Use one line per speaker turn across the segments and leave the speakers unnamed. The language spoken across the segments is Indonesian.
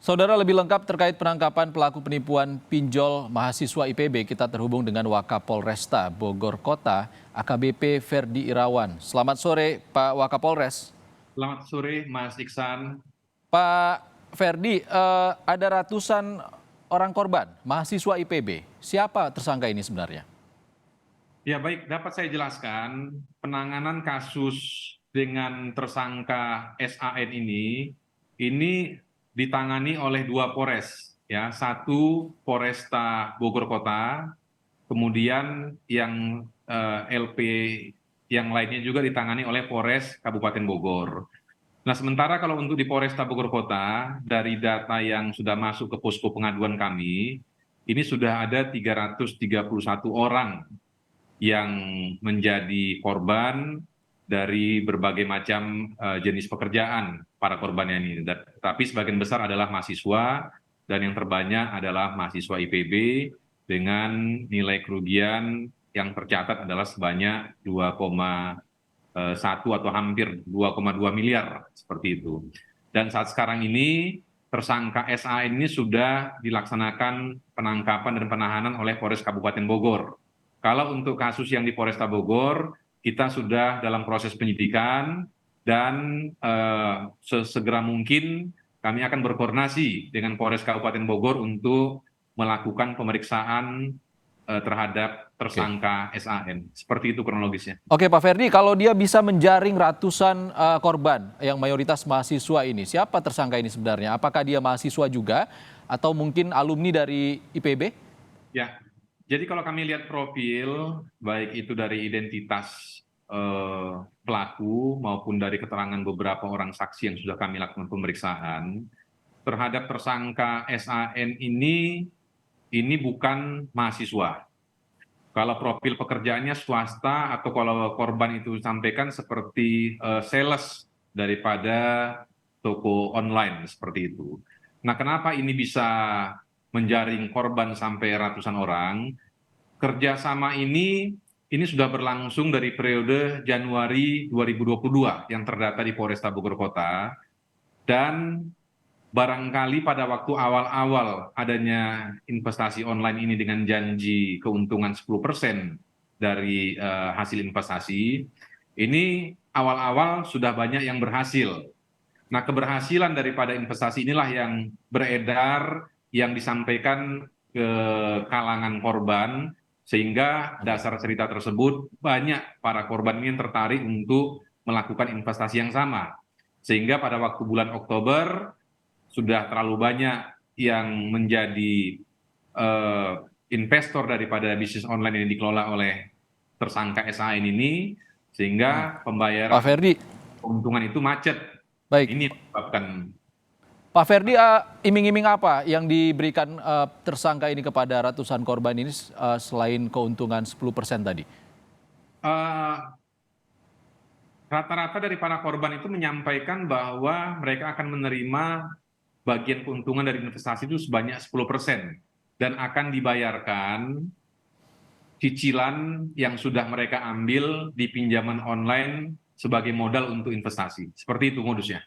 Saudara, lebih lengkap terkait penangkapan pelaku penipuan pinjol mahasiswa IPB, kita terhubung dengan Wakapolresta Bogor Kota, AKBP Ferdi Irawan. Selamat sore, Pak Wakapolres.
Selamat sore, Mas Iksan.
Pak Ferdi, ada ratusan orang korban mahasiswa IPB. Siapa tersangka ini sebenarnya?
Ya baik, dapat saya jelaskan penanganan kasus dengan tersangka SAN ini ditangani oleh dua Polres, ya, satu Polresta Bogor Kota, kemudian yang LP yang lainnya juga ditangani oleh Polres Kabupaten Bogor. Nah, sementara kalau untuk di Polresta Bogor Kota, dari data yang sudah masuk ke posko pengaduan kami, ini sudah ada 331 orang yang menjadi korban dari berbagai macam jenis pekerjaan para korbannya ini. Tapi sebagian besar adalah mahasiswa dan yang terbanyak adalah mahasiswa IPB dengan nilai kerugian yang tercatat adalah sebanyak 2,1 atau hampir 2,2 miliar seperti itu. Dan saat sekarang ini tersangka SA ini sudah dilaksanakan penangkapan dan penahanan oleh Polres Kabupaten Bogor. Kalau untuk kasus yang di Polresta Bogor, kita sudah dalam proses penyidikan dan sesegera mungkin kami akan berkoordinasi dengan Polres Kabupaten Bogor untuk melakukan pemeriksaan terhadap tersangka SAN. Seperti itu kronologisnya.
Oke, Pak Ferdi, kalau dia bisa menjaring ratusan korban yang mayoritas mahasiswa ini, siapa tersangka ini sebenarnya? Apakah dia mahasiswa juga atau mungkin alumni dari IPB?
Ya, jadi kalau kami lihat profil, baik itu dari identitas pelaku maupun dari keterangan beberapa orang saksi yang sudah kami lakukan pemeriksaan, terhadap tersangka SAN ini bukan mahasiswa. Kalau profil pekerjaannya swasta atau kalau korban itu sampaikan seperti sales daripada toko online seperti itu. Nah, kenapa ini bisa menjaring korban sampai ratusan orang? Kerjasama ini sudah berlangsung dari periode Januari 2022 yang terdata di Polresta Bogor Kota, dan barangkali pada waktu awal-awal adanya investasi online ini dengan janji keuntungan 10% dari hasil investasi, ini awal-awal sudah banyak yang berhasil. Nah, keberhasilan daripada investasi inilah yang beredar, yang disampaikan ke kalangan korban, sehingga dasar cerita tersebut banyak para korban ini yang tertarik untuk melakukan investasi yang sama. Sehingga pada waktu bulan Oktober, sudah terlalu banyak yang menjadi investor daripada bisnis online yang dikelola oleh tersangka SAN ini, sehingga pembayaran
Pak Ferdi,
keuntungan itu macet.
baik.
Ini menyebabkan.
Pak Ferdi, iming-iming apa yang diberikan tersangka ini kepada ratusan korban ini selain keuntungan 10% tadi?
Rata-rata dari para korban itu menyampaikan bahwa mereka akan menerima bagian keuntungan dari investasi itu sebanyak 10% dan akan dibayarkan cicilan yang sudah mereka ambil di pinjaman online sebagai modal untuk investasi. Seperti itu modusnya.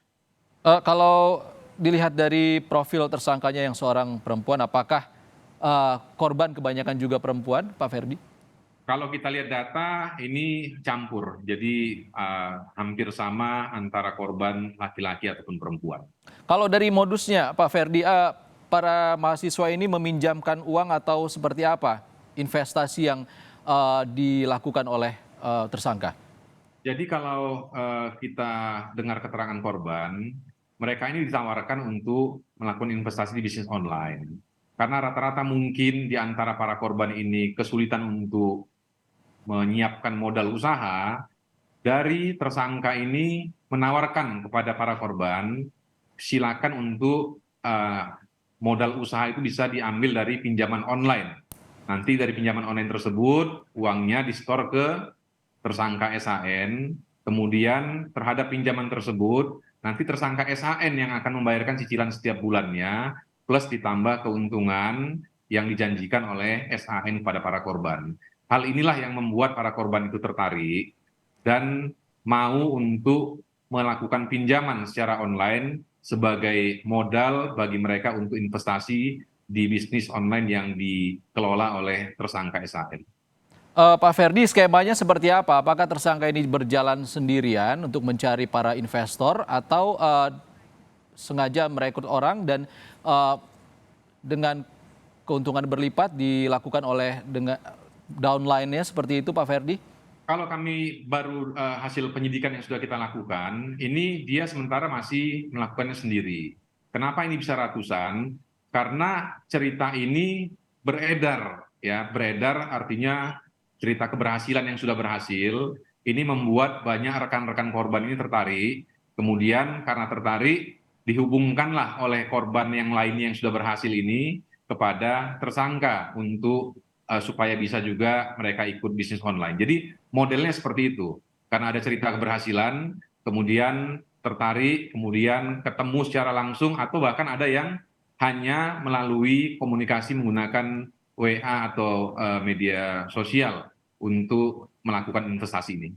Kalau dilihat dari profil tersangkanya yang seorang perempuan, apakah korban kebanyakan juga perempuan, Pak Ferdi?
Kalau kita lihat data, ini campur. Jadi hampir sama antara korban laki-laki ataupun perempuan.
Kalau dari modusnya, Pak Ferdi, para mahasiswa ini meminjamkan uang atau seperti apa investasi yang dilakukan oleh tersangka?
Jadi kalau kita dengar keterangan korban, mereka ini ditawarkan untuk melakukan investasi di bisnis online. Karena rata-rata mungkin di antara para korban ini kesulitan untuk menyiapkan modal usaha, dari tersangka ini menawarkan kepada para korban, silakan untuk modal usaha itu bisa diambil dari pinjaman online. Nanti dari pinjaman online tersebut, uangnya disetor ke tersangka SAN, kemudian terhadap pinjaman tersebut, nanti tersangka SAN yang akan membayarkan cicilan setiap bulannya, plus ditambah keuntungan yang dijanjikan oleh SAN kepada para korban. Hal inilah yang membuat para korban itu tertarik dan mau untuk melakukan pinjaman secara online sebagai modal bagi mereka untuk investasi di bisnis online yang dikelola oleh tersangka SAN.
Pak Ferdi, skemanya seperti apa? Apakah tersangka ini berjalan sendirian untuk mencari para investor atau sengaja merekrut orang dan dengan keuntungan berlipat dilakukan oleh dengan downline-nya seperti itu, Pak Ferdi?
Kalau kami baru hasil penyidikan yang sudah kita lakukan, ini dia sementara masih melakukannya sendiri. Kenapa ini bisa ratusan? Karena cerita ini beredar, ya, beredar artinya cerita keberhasilan yang sudah berhasil. Ini membuat banyak rekan-rekan korban ini tertarik. Kemudian karena tertarik, dihubungkanlah oleh korban yang lainnya yang sudah berhasil ini kepada tersangka untuk supaya bisa juga mereka ikut bisnis online. Jadi modelnya seperti itu. Karena ada cerita keberhasilan, kemudian tertarik, kemudian ketemu secara langsung, atau bahkan ada yang hanya melalui komunikasi menggunakan WA atau media sosial untuk melakukan investasi ini.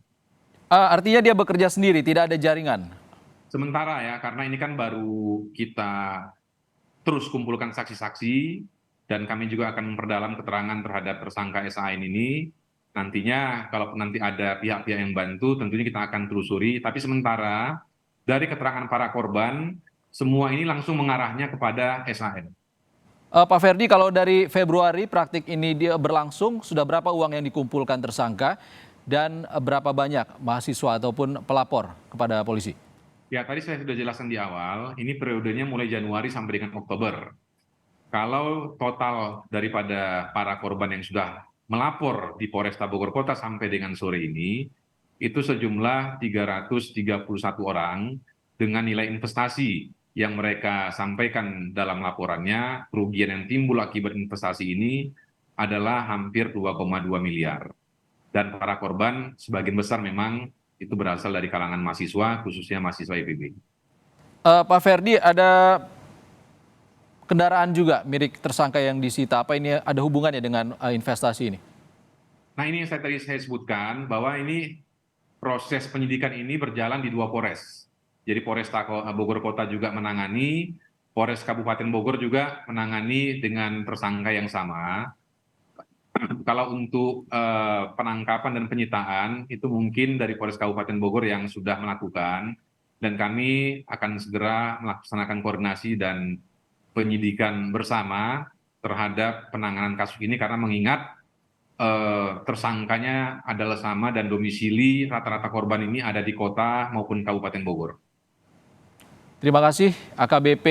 Artinya dia bekerja sendiri, tidak ada jaringan.
Sementara ya, karena ini kan baru kita terus kumpulkan saksi-saksi, dan kami juga akan memperdalam keterangan terhadap tersangka SAN ini. Nantinya kalau nanti ada pihak-pihak yang bantu, tentunya kita akan telusuri. Tapi sementara dari keterangan para korban, semua ini langsung mengarahnya kepada SAN.
Pak Ferdi, kalau dari Februari praktik ini dia berlangsung, sudah berapa uang yang dikumpulkan tersangka dan berapa banyak mahasiswa ataupun pelapor kepada polisi?
Ya, tadi saya sudah jelaskan di awal, ini periodenya mulai Januari sampai dengan Oktober. Kalau total daripada para korban yang sudah melapor di Polresta Bogor Kota sampai dengan sore ini, itu sejumlah 331 orang dengan nilai investasi yang mereka sampaikan dalam laporannya, kerugian yang timbul akibat investasi ini adalah hampir 2,2 miliar. Dan para korban sebagian besar memang itu berasal dari kalangan mahasiswa, khususnya mahasiswa IPB.
Pak Ferdi, ada kendaraan juga milik tersangka yang disita. Apa ini ada hubungannya dengan investasi ini?
Nah, ini yang tadi saya sebutkan bahwa ini proses penyidikan ini berjalan di 2 Polres. Jadi Polresta Bogor Kota juga menangani, Polres Kabupaten Bogor juga menangani dengan tersangka yang sama. Kalau untuk penangkapan dan penyitaan itu mungkin dari Polres Kabupaten Bogor yang sudah melakukan, dan kami akan segera melaksanakan koordinasi dan penyidikan bersama terhadap penanganan kasus ini, karena mengingat tersangkanya adalah sama dan domisili rata-rata korban ini ada di kota maupun Kabupaten Bogor.
Terima kasih AKBP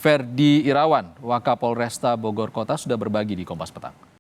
Ferdi Irawan, Wakapolresta Bogor Kota sudah berbagi di Kompas Petang.